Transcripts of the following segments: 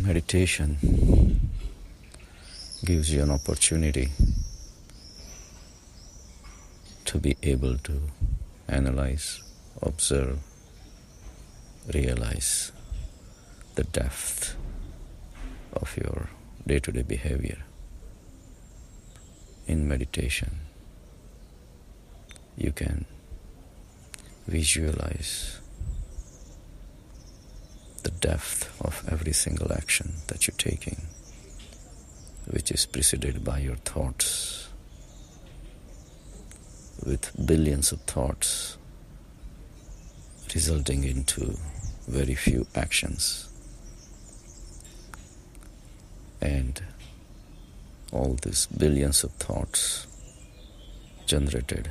Meditation gives you an opportunity to be able to analyze, observe, realize the depth of your day-to-day behavior. In meditation, you can visualize the depth of every single action that you're taking, which is preceded by your thoughts, with billions of thoughts resulting into very few actions. And all these billions of thoughts generated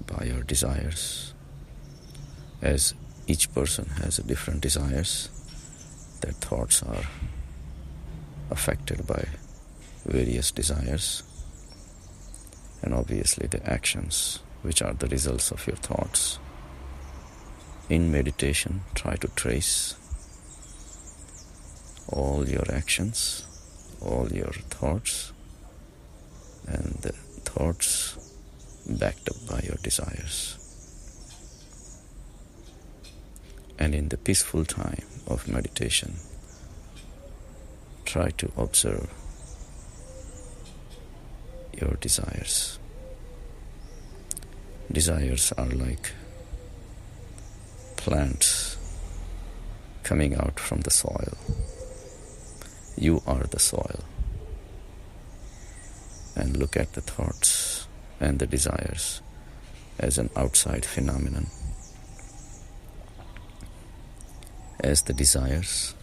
by your desires, as each person has different desires, their thoughts are affected by various desires, and obviously the actions which are the results of your thoughts. In meditation, try to trace all your actions, all your thoughts, and the thoughts backed up by your desires. And in the peaceful time of meditation, try to observe your desires. Desires are like plants coming out from the soil. You are the soil. And look at the thoughts and the desires as an outside phenomenon. As the desires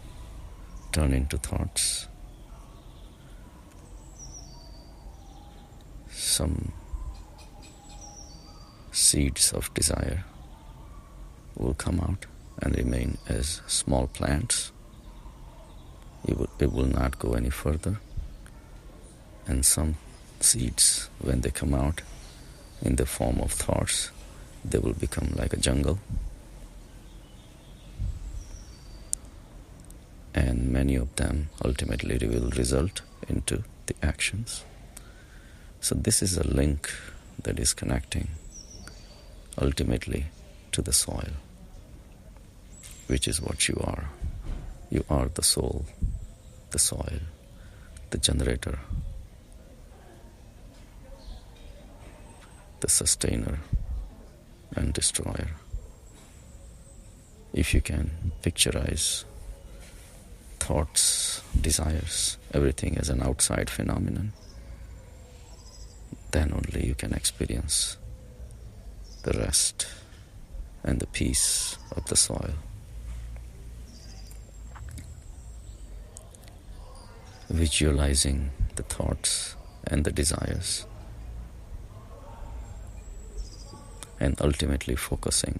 turn into thoughts, some seeds of desire will come out and remain as small plants. It will not go any further. And some seeds, when they come out in the form of thoughts, they will become like a jungle. And many of them ultimately will result into the actions. So this is a link that is connecting ultimately to the soil, which is what you are. You are the soul, the soil, the generator, the sustainer and destroyer. If you can picturize thoughts, desires, everything as an outside phenomenon, then only you can experience the rest and the peace of the soil. Visualizing the thoughts and the desires, and ultimately focusing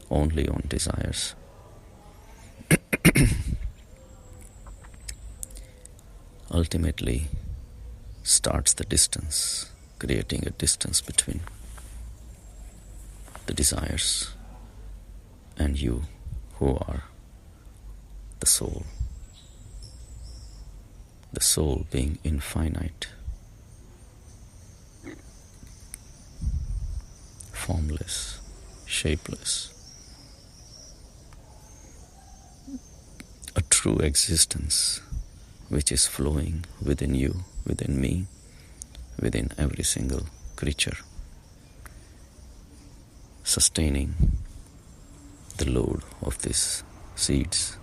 only on desires. Ultimately starts the distance, creating a distance between the desires and you, who are the soul. The soul being infinite, formless, shapeless, a true existence which is flowing within you, within me, within every single creature, sustaining the load of these seeds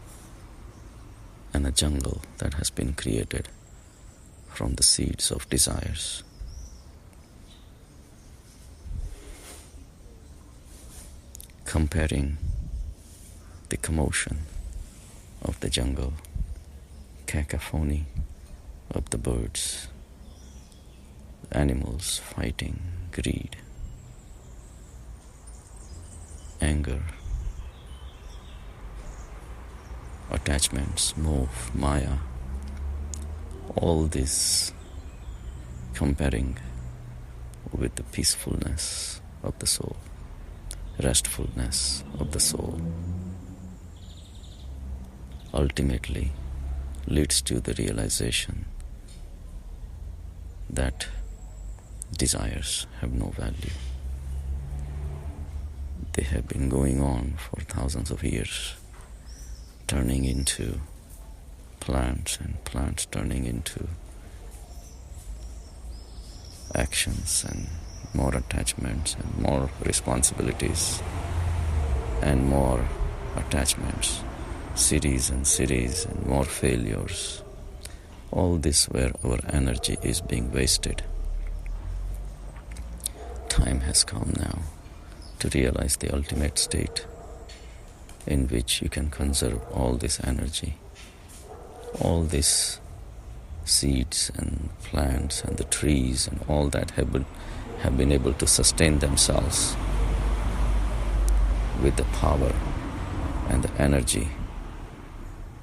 and a jungle that has been created from the seeds of desires. Comparing the commotion of the jungle, cacophony of the birds, animals fighting, greed, anger, attachments, moh, maya, all this comparing with the peacefulness of the soul, restfulness of the soul. Ultimately, leads to the realization that desires have no value. They have been going on for thousands of years, turning into plants, and plants turning into actions and more attachments and more responsibilities and more attachments, cities and more failures. All this where our energy is being wasted. Time has come now to realize the ultimate state in which you can conserve all this energy, all these seeds and plants and the trees and all that have been able to sustain themselves with the power and the energy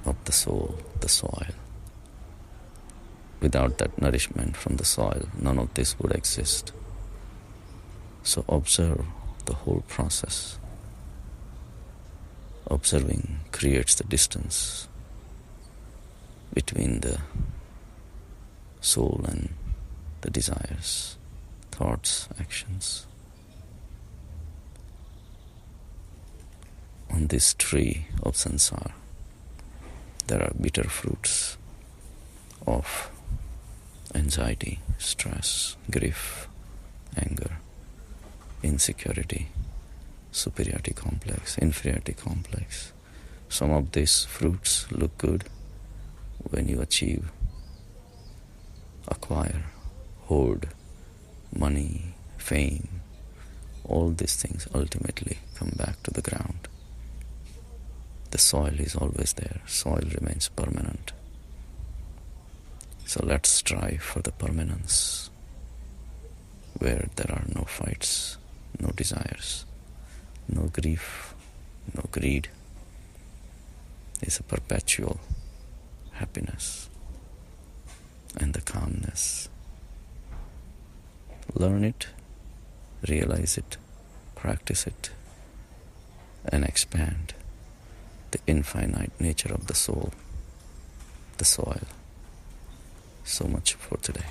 of the soul, the soil. Without that nourishment from the soil, none of this would exist. So observe the whole process. Observing creates the distance between the soul and the desires, thoughts, actions. On this tree of sansar, there are bitter fruits of anxiety, stress, grief, anger, insecurity, superiority complex, inferiority complex. Some of these fruits look good when you acquire, hoard, money, fame. All these things ultimately come back to the ground. The soil is always there. Soil remains permanent. So let's strive for the permanence, where there are no fights, no desires, no grief, no greed. It's a perpetual happiness and the calmness. Learn it, realize it, practice it, and expand the infinite nature of the soul, the soil. So much for today.